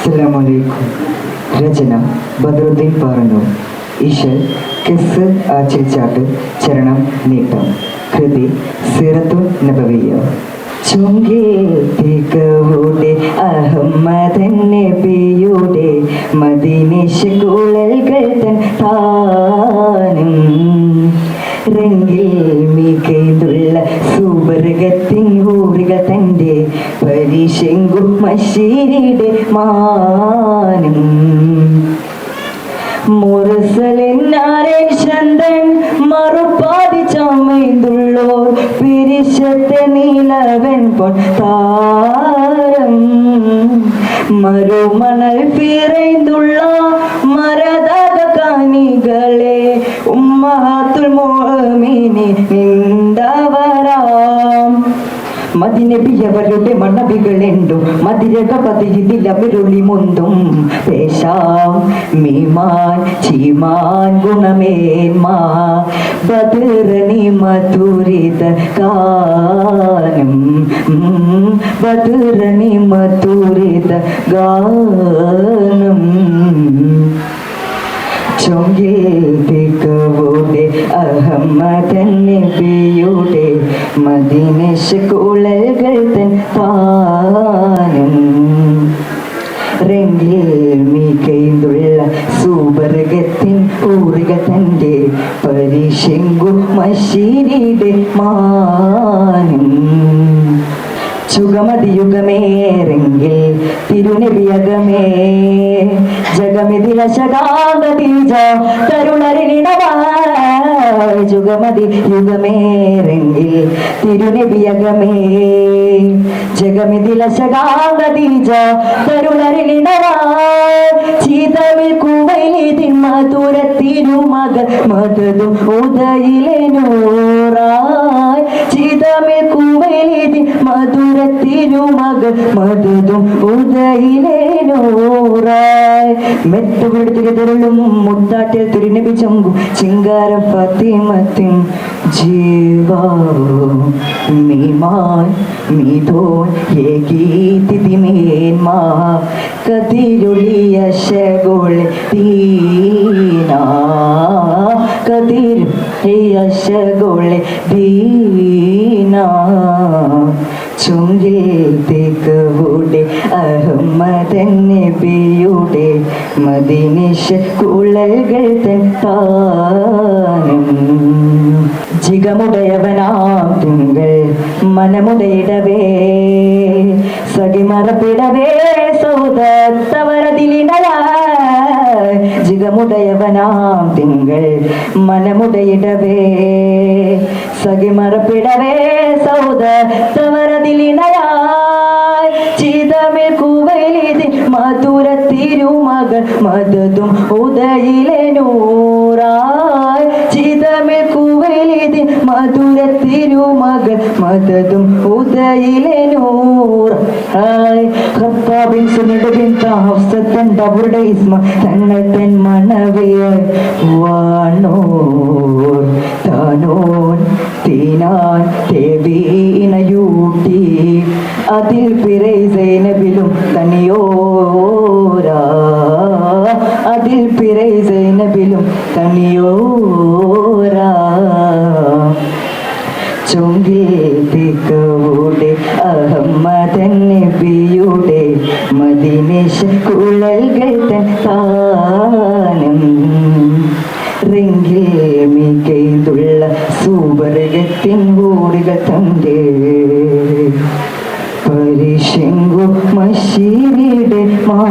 അസ്സലാമലൈക്കും. രചന ബദറുദ്ദീൻ പാറന്നൂർ. ഇശൽ കിസ് ആച്ചിൽച്ചാട്ട്. ചരണം നീട്ടം. കൃതി സീറത്തുൻ നബവിയ്യ. ചുങ്കേത്തിക്കവുടെ അഹമ്മദൻ നബിയുടെ മദീനശകുഴൽകൾ തൻ താനം രംഗിൽ മികൈന്തുള്ള സുവർഗത്തിൻ ഊറുകൾ തൻ്റെ പരിശെങ്കും മഷീരിയുടെ മാനം മുറസലിനാരൻ ചന്ദൻ മറുപാതി ചമൈന്തുള്ളോർ പിരിശത്തെ നീലവൻ പൊൻ താരം മറുമണൽ പിറൈന്തുള്ള മരതക കാനികളെ ഉമ്മഹാത്തുൽ മുഅ്മിനീൻ നിന്ദവരാം മദിനബിയവരുടെ മണവികളുണ്ടു മതിരകപതിയിലവരുളി മുന്തും പേശാം മീമാൻ ചീമാൻ ഗുണമേന്മാ ബദറനി മധുരിത ഗാനം ബദറനി മധുരിത ഗാനം ചൊങ്കിൽപ്പിക്കവുടെ അഹമ്മദൻ നബിയുടെ മദീനശകുഴൽകൾ തൻ താനം രംഗിൽ മികൈന്തുള്ള സുവർഗത്തിൻ ഊറുകൾ തൻ്റെ പരിശെങ്കു മഷീരിയുടെ മാനം ചുഗമതിയുഗമേറെങ്കിൽ തിരുനബിയകമേ ജഗമിതിലശകാന്തീജ തരുണരിടവാ ജുഗമതി യുഗമേറെങ്കിൽ തിരുനബിയകമേ ജഗമിതിലശകാന്തീജ തരുണരിടവാ ചീതമിൽ കുവൈലിതിൻ മധുരത്തിരുമകൾ മധുതും ഉദയിലെ നൂറായി ചീതമിൽ കുവൈലിതിൻ മധുരത്തിരുമകൾ മധുതും ഉദയിലെ നൂറായി മെത്തുപിടുത്തിരുളും മുത്താട്ടിൽ തിരുനബി ചൊങ്കും ചിങ്കാര ഫാത്തിമത്തിൻ ജീവാ മീമാൻ മീതോൻ ഏകീതിമേന്മാ കതിരുളിയ ശകുളെ ദീനാ കതിരുളിയ ശകുളെ ദീനാ ചുങ്കിൽപ്പിക്കവുടെ അഹമ്മദൻ നബിയുടെ മദീനശകുഴൽകൾ തൻ താനം ജിഗമുടയവനാം തിങ്കൾ മനമുടയിടവേ സഖിമറപ്പിടവേ സൗദത്തവരതിലിടല ജിഗമുടയവനാം തിങ്കൾ മനമുടയിടവേ സഖിമറപ്പിടവേ സൗദത്തവരതിലിടലായി ചീതമിൽ കുവൈലിതിൻ മധുരത്തിരുമകൾ മധുതും ഉദയിലെ നൂറായി ചീതമിൽ കുവൈലിതിൻ മധുരത്തിരുമകൾ മധുതും ഉദയിലെ നൂറായി ഖത്താബിൻ സുനിബിൻ ഹഫ്സത്തൻ അവരുടെ ഇസ്മ തങ്ങൾ തൻ മണവിയ വാണോർ താനോൻ തീനാൻ തേവീനയൂട്ടി അതിൽ പിറൈ സൈനബിലും തനിയോരാ അതിൽ പിറൈ സൈനബിലും തനിയോരാ ചുങ്കിൽപ്പിക്കവുടെ അഹമ്മദൻ നബിയുടെ മദീനശകുഴൽകൾ തൻ താനം റിങ്കിൽ മികൈന്തുള്ള സുവർഗത്തിൻ ഊറുകൾ തൻ്റെ പരിശെങ്കു മഷീരിയുടെ മാ